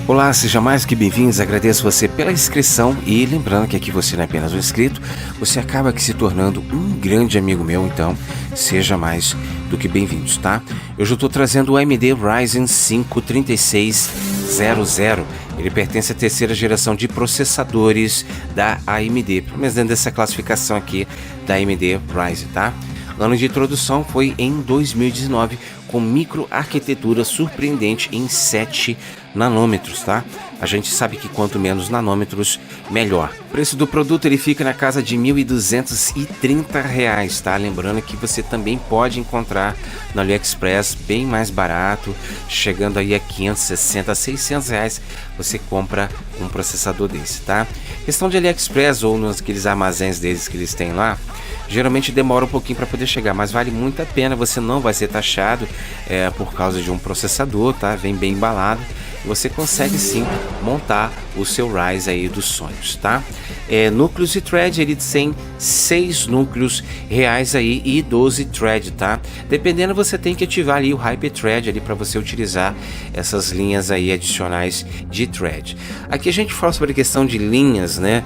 Olá, seja mais que bem-vindos, agradeço você pela inscrição e lembrando que aqui você não é apenas um inscrito, você acaba aqui se tornando um grande amigo meu, então seja mais do que bem-vindos, tá? Hoje eu estou trazendo o AMD Ryzen 5 3600, ele pertence à terceira geração de processadores da AMD, pelo menos dentro dessa classificação aqui da AMD Ryzen, tá? O ano de introdução foi em 2019 com microarquitetura surpreendente em 7 nanômetros, tá? A gente sabe que quanto menos nanômetros, melhor. O preço do produto ele fica na casa de R$ 1.230, tá? Lembrando que você também pode encontrar no AliExpress bem mais barato, chegando aí a 560 a 600 reais, você compra um processador desse, tá? Questão de AliExpress ou naqueles armazéns deles que eles têm lá, geralmente demora um pouquinho para poder chegar, mas vale muito a pena, você não vai ser taxado por causa de um processador, tá? Vem bem embalado. Você consegue sim montar o seu Ryzen aí dos sonhos, tá? Núcleos de thread, ele tem 6 núcleos reais aí e 12 thread, tá? Dependendo, você tem que ativar ali o Hyper-Thread ali para você utilizar essas linhas aí adicionais de thread. Aqui a gente fala sobre a questão de linhas, né?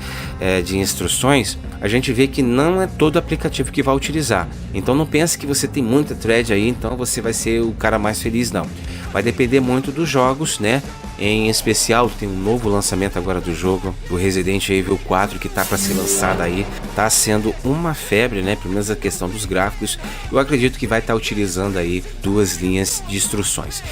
De instruções. A gente vê que não é todo aplicativo que vai utilizar. Então não pense que você tem muita thread aí, então você vai ser o cara mais feliz, não. Vai depender muito dos jogos, né? Em especial, tem um novo lançamento agora do jogo, do Resident Evil 4, que tá para ser lançado aí. Tá sendo uma febre, né? Pelo menos a questão dos gráficos. Eu acredito que vai estar utilizando aí 2 linhas de instruções.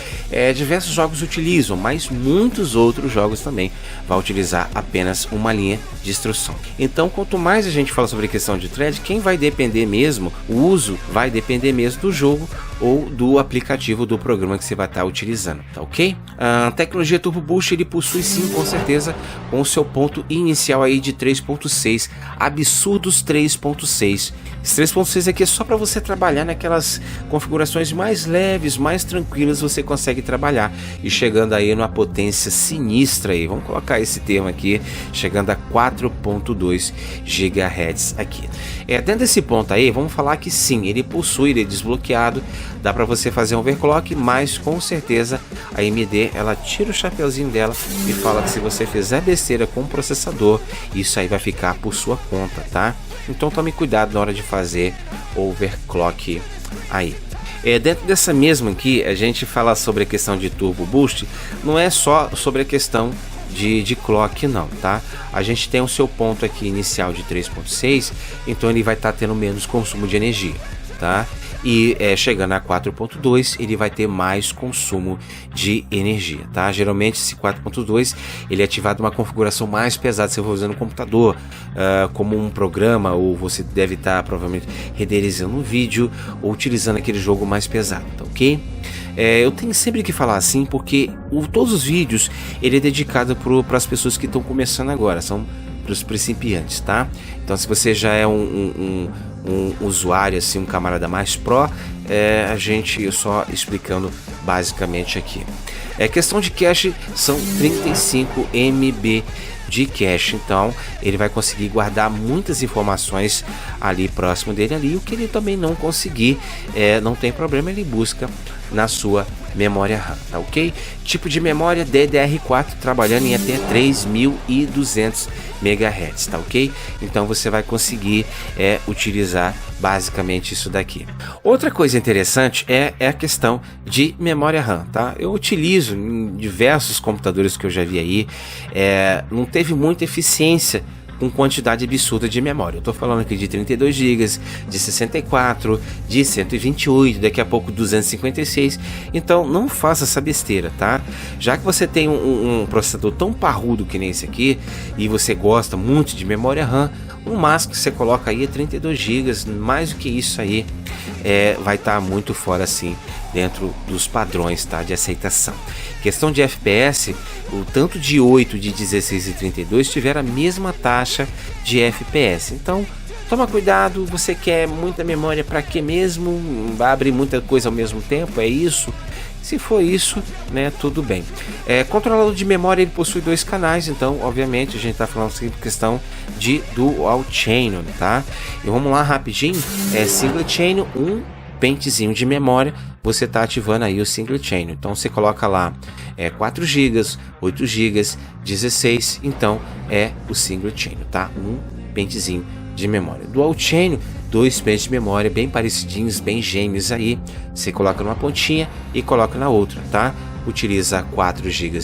Diversos jogos utilizam, mas muitos outros jogos também vão utilizar apenas uma linha de instrução. Então, quanto mais a gente fala sobre a questão de thread, quem vai depender mesmo, o uso vai depender mesmo do jogo ou do aplicativo do programa que você vai estar utilizando, tá ok? A tecnologia Turbo Boost ele possui sim, com certeza, com o seu ponto inicial aí de 3.6, absurdos 3.6. Esse 3.6 aqui é só para você trabalhar naquelas configurações mais leves, mais tranquilas, você consegue trabalhar e chegando aí numa potência sinistra aí, vamos colocar esse termo aqui, chegando a 4.2 GHz aqui. Dentro desse ponto aí, vamos falar que sim, ele possui, ele é desbloqueado, dá para você fazer um overclock, mas com certeza a AMD ela tira o chapeuzinho dela e fala que se você fizer besteira com o processador, isso aí vai ficar por sua conta, tá? Então tome cuidado na hora de fazer overclock aí. Dentro dessa mesma aqui, a gente fala sobre a questão de Turbo Boost, não é só sobre a questão de clock não, tá? A gente tem o seu ponto aqui inicial de 3.6, então ele vai estar tendo menos consumo de energia, tá? E chegando a 4.2 ele vai ter mais consumo de energia, tá? Geralmente esse 4.2 ele é ativado uma configuração mais pesada, se você for usando um computador como um programa, ou você deve estar provavelmente renderizando um vídeo ou utilizando aquele jogo mais pesado, tá ok? Eu tenho sempre que falar assim porque todos os vídeos ele é dedicado para as pessoas que estão começando agora, são para os principiantes, tá? Então se você já é um usuário assim, um camarada mais pro, a gente só explicando basicamente aqui. Questão de cache, são 35 MB de cache, então ele vai conseguir guardar muitas informações ali próximo dele ali, o que ele também não conseguir, não tem problema, ele busca na sua memória RAM, tá ok? Tipo de memória DDR4 trabalhando em até 3200 MHz, tá ok? Então você vai conseguir utilizar basicamente isso daqui. Outra coisa interessante é a questão de memória RAM, tá? Eu utilizo em diversos computadores que eu já vi aí, não teve muita eficiência com quantidade absurda de memória. Eu tô falando aqui de 32 GB, de 64, de 128, daqui a pouco 256. Então não faça essa besteira, tá? Já que você tem um processador tão parrudo que nem esse aqui e você gosta muito de memória RAM, o máximo que você coloca aí é 32 GB, mais do que isso aí vai estar muito fora assim dentro dos padrões, tá, de aceitação. Questão de FPS, o tanto de 8, de 16 e 32 tiveram a mesma taxa de FPS. Então toma cuidado, você quer muita memória para que mesmo? Vai abrir muita coisa ao mesmo tempo, é isso? Se for isso, né, tudo bem. Controlador de memória, ele possui 2 canais, então obviamente a gente está falando sobre questão de dual channel, tá? E vamos lá rapidinho, single channel, um pentezinho de memória você está ativando aí o single channel. Então você coloca lá 4 GB, 8 GB, 16, então é o single channel, tá? Um pentezinho de memória. Dual channel, 2 pentes de memória bem parecidinhos, bem gêmeos aí. Você coloca numa pontinha e coloca na outra, tá? Utiliza 4 GB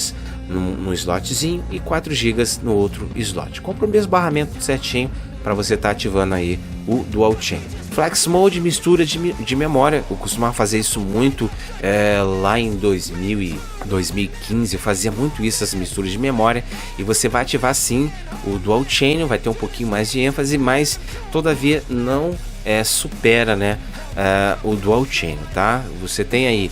no slotzinho e 4 GB no outro slot. Compra o mesmo barramento certinho para você estar ativando aí o Dual Channel. Flex Mode, mistura de memória. Eu costumava fazer isso muito lá em 2015. Eu fazia muito isso, as misturas de memória. E você vai ativar sim o Dual Channel, vai ter um pouquinho mais de ênfase, mas todavia não supera, né, o Dual Channel, tá? Você tem aí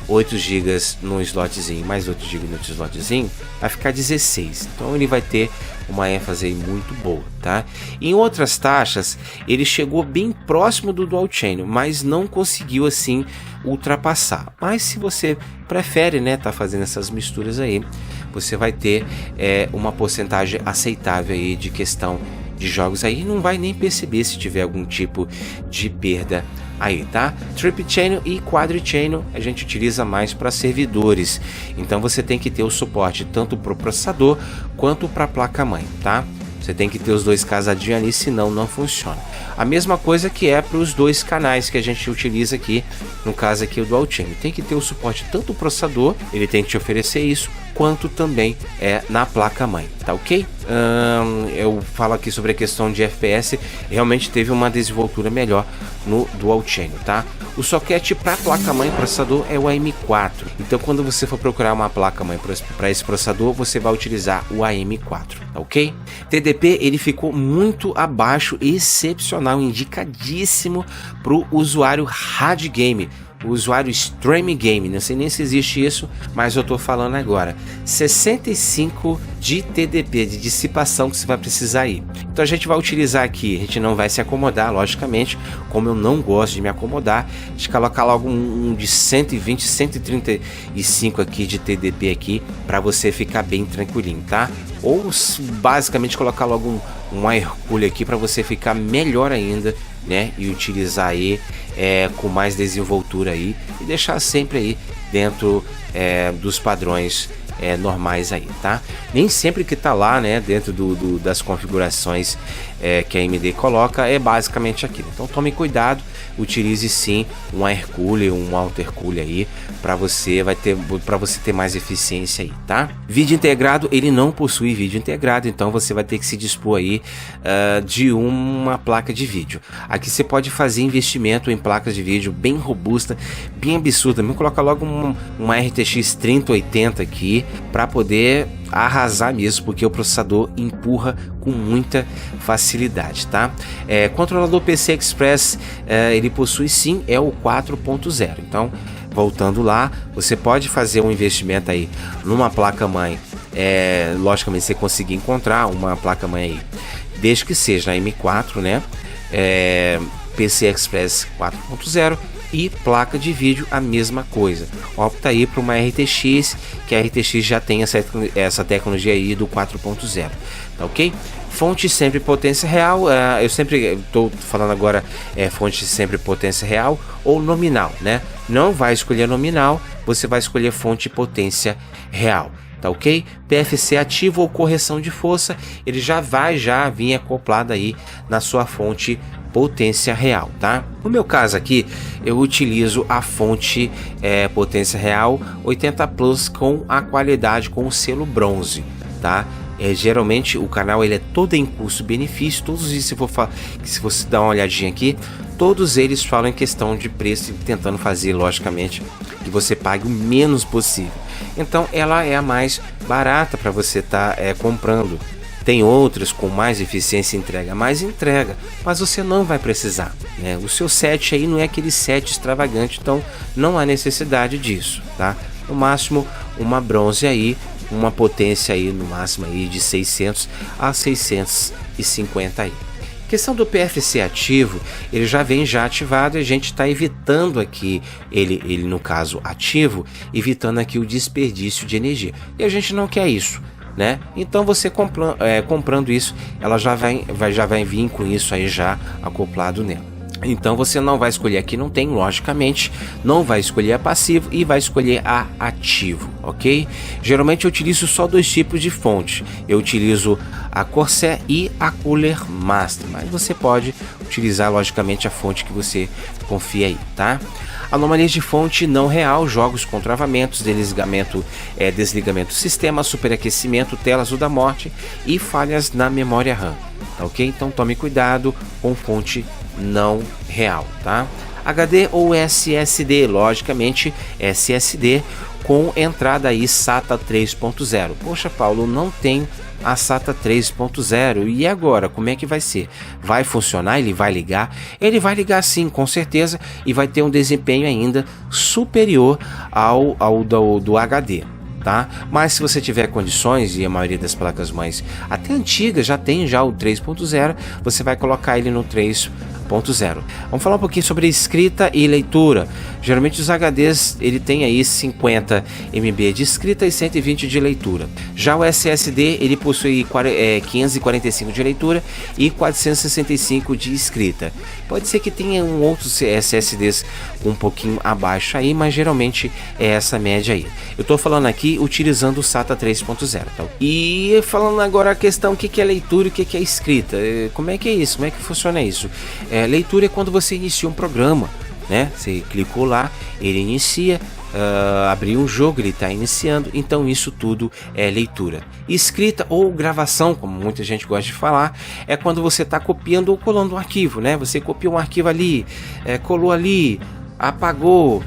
8 GB no slotzinho, mais 8 GB no outro slotzinho, vai ficar 16. Então ele vai ter uma ênfase aí muito boa, tá? Em outras taxas, ele chegou bem próximo do Dual Channel, mas não conseguiu assim ultrapassar. Mas se você prefere, né, tá fazendo essas misturas aí, você vai ter uma porcentagem aceitável aí de questão de jogos aí, não vai nem perceber se tiver algum tipo de perda aí, tá? Trip Channel e Quadri Channel a gente utiliza mais para servidores, então você tem que ter o suporte tanto para o processador quanto para a placa-mãe, tá? Você tem que ter os dois casadinhos ali, senão não funciona. A mesma coisa que é para os dois canais que a gente utiliza aqui, no caso aqui o Dual Channel. Tem que ter o suporte tanto o processador, ele tem que te oferecer isso, quanto também na placa-mãe, tá ok? Eu falo aqui sobre a questão de FPS, realmente teve uma desenvoltura melhor no Dual Channel, tá? O socket para placa-mãe processador é o AM4, então quando você for procurar uma placa-mãe para esse processador, você vai utilizar o AM4, tá ok? TDP ele ficou muito abaixo, excepcional, indicadíssimo para o usuário hard game, o usuário Stream Game, não sei nem se existe isso, mas eu tô falando agora. 65 de TDP, de dissipação que você vai precisar aí. Então a gente vai utilizar aqui, a gente não vai se acomodar, logicamente, como eu não gosto de me acomodar, a gente coloca logo um de 120, 135 aqui de TDP aqui, para você ficar bem tranquilinho, tá? Ou basicamente colocar logo um Hercule aqui para você ficar melhor ainda, né? E utilizar aí com mais desenvoltura aí e deixar sempre aí dentro dos padrões normais aí, tá? Nem sempre que tá lá, né, dentro das configurações que a AMD coloca é basicamente aquilo. Então tome cuidado, utilize sim um Hercule, um Alto Hercule aí para você ter mais eficiência aí, tá? Vídeo integrado, ele não possui vídeo integrado, então você vai ter que se dispor aí de uma placa de vídeo. Aqui você pode fazer investimento em placas de vídeo bem robusta, bem absurda. Vamos colocar logo uma RTX 3080 aqui para poder arrasar mesmo, porque o processador empurra com muita facilidade, tá? Controlador PCI Express, ele possui sim, é o 4.0. Então, voltando lá, você pode fazer um investimento aí numa placa-mãe, logicamente você conseguir encontrar uma placa-mãe aí, desde que seja a M4, né? PCI Express 4.0 e placa de vídeo a mesma coisa. Opta aí para uma RTX, que a RTX já tem essa tecnologia aí do 4.0, tá ok? Fonte sempre potência real, eu sempre estou falando agora fonte sempre potência real ou nominal, né? Não vai escolher nominal, você vai escolher fonte potência real, tá ok? PFC ativo ou correção de força, ele já vir acoplado aí na sua fonte potência real, tá? No meu caso aqui, eu utilizo a fonte potência real 80 Plus com a qualidade com o selo bronze, tá? Geralmente o canal ele é todo em custo-benefício, todos isso se você dar uma olhadinha aqui, todos eles falam em questão de preço, tentando fazer logicamente que você pague o menos possível. Então ela é a mais barata para você estar comprando. Tem outras com mais eficiência e entrega, mas você não vai precisar, né? O seu set aí não é aquele set extravagante, então não há necessidade disso, tá? No máximo uma bronze aí, uma potência aí no máximo aí de 600 a 650 aí. Questão do PFC ativo, ele já vem ativado e a gente está evitando aqui, ele no caso ativo, evitando aqui o desperdício de energia. E a gente não quer isso, né? Então você comprando isso, ela já vai vir com isso aí já acoplado nela. Então você não vai escolher aqui, não tem, logicamente, não vai escolher a passivo e vai escolher a ativo, ok? Geralmente eu utilizo só dois tipos de fonte, eu utilizo a Corsair e a Cooler Master, mas você pode utilizar logicamente a fonte que você confia aí, tá? Anomalias de fonte não real, jogos com travamentos, desligamento do sistema, superaquecimento, telas da morte e falhas na memória RAM, tá ok? Então tome cuidado com fonte não real, tá? HD ou SSD, logicamente SSD com entrada aí SATA 3.0. Poxa, Paulo, não tem a SATA 3.0 e agora como é que vai ser? Vai funcionar? Ele vai ligar? Ele vai ligar sim, com certeza, e vai ter um desempenho ainda superior ao do HD. Tá? Mas se você tiver condições, e a maioria das placas-mães até antigas já tem o 3.0, você vai colocar ele no 3.0. Vamos falar um pouquinho sobre escrita e leitura. Geralmente os HDs ele tem aí 50 MB de escrita e 120 de leitura. Já o SSD ele possui 545 de leitura e 465 de escrita. Pode ser que tenha outros SSDs um pouquinho abaixo aí, mas geralmente é essa média aí. Eu estou falando aqui utilizando o SATA 3.0, tá? E falando agora a questão, o que é leitura e o que é escrita? Como é que é isso? Como é que funciona isso? Leitura é quando você inicia um programa, né? Você clicou lá, ele inicia, abriu um jogo, ele está iniciando, então isso tudo é leitura. Escrita ou gravação, como muita gente gosta de falar, é quando você está copiando ou colando um arquivo, né? Você copiou um arquivo ali, colou ali, apagou,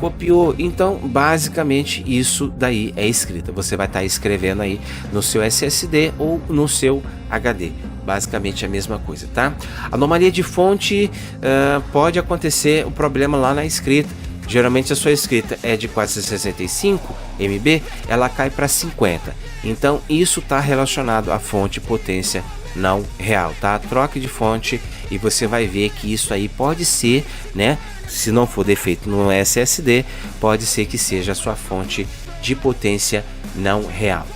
copiou, então basicamente isso daí é escrita. Você vai estar escrevendo aí no seu SSD ou no seu HD, basicamente a mesma coisa, tá? Anomalia de fonte, pode acontecer o problema lá na escrita. Geralmente a sua escrita é de 465 MB, ela cai para 50, então isso está relacionado à fonte potência não real, tá? Troque de fonte e você vai ver que isso aí pode ser, né? Se não for defeito no SSD, pode ser que seja a sua fonte de potência não real.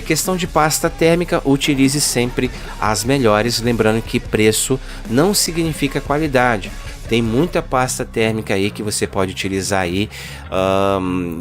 Questão de pasta térmica, utilize sempre as melhores, lembrando que preço não significa qualidade. Tem muita pasta térmica aí que você pode utilizar aí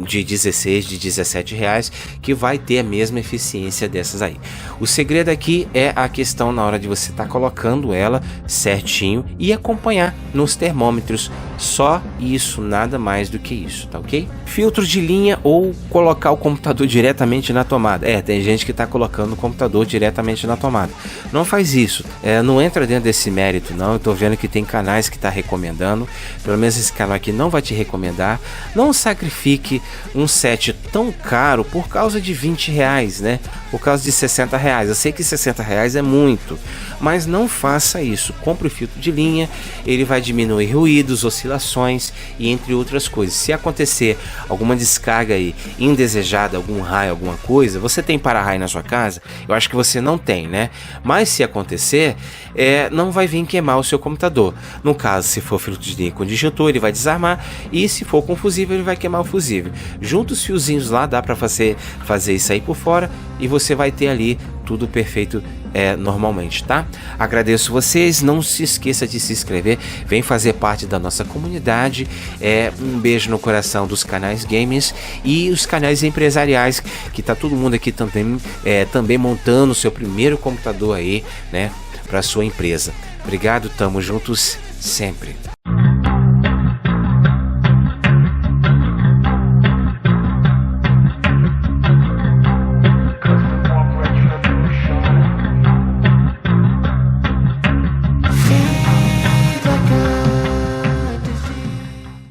de 16, de 17 reais, que vai ter a mesma eficiência dessas aí. O segredo aqui é a questão na hora de você estar colocando ela certinho e acompanhar nos termômetros. Só isso, nada mais do que isso, tá ok? Filtro de linha ou colocar o computador diretamente na tomada. Tem gente que está colocando o computador diretamente na tomada. Não faz isso, não entra dentro desse mérito não. Eu tô vendo que tem canais que tá recomendando, pelo menos esse canal aqui não vai te recomendar. Não sacrifique um set tão caro por causa de 20 reais, né? Por causa de 60 reais. Eu sei que 60 reais é muito, mas não faça isso. Compre o filtro de linha, ele vai diminuir ruídos, oscilações e entre outras coisas. Se acontecer alguma descarga aí indesejada, algum raio, alguma coisa, você tem para-raio na sua casa? Eu acho que você não tem, né? Mas se acontecer, não vai vir queimar o seu computador. No caso, se for filtro de linha com disjuntor, ele vai desarmar, e se for com fusível, ele vai queimar o fusível. Junta os fiozinhos lá, dá para fazer isso aí por fora, e você vai ter ali tudo perfeito normalmente, tá? Agradeço vocês, não se esqueça de se inscrever, vem fazer parte da nossa comunidade. Um beijo no coração dos canais games e os canais empresariais, que tá todo mundo aqui também montando o seu primeiro computador aí, né, para sua empresa. Obrigado, tamo juntos sempre.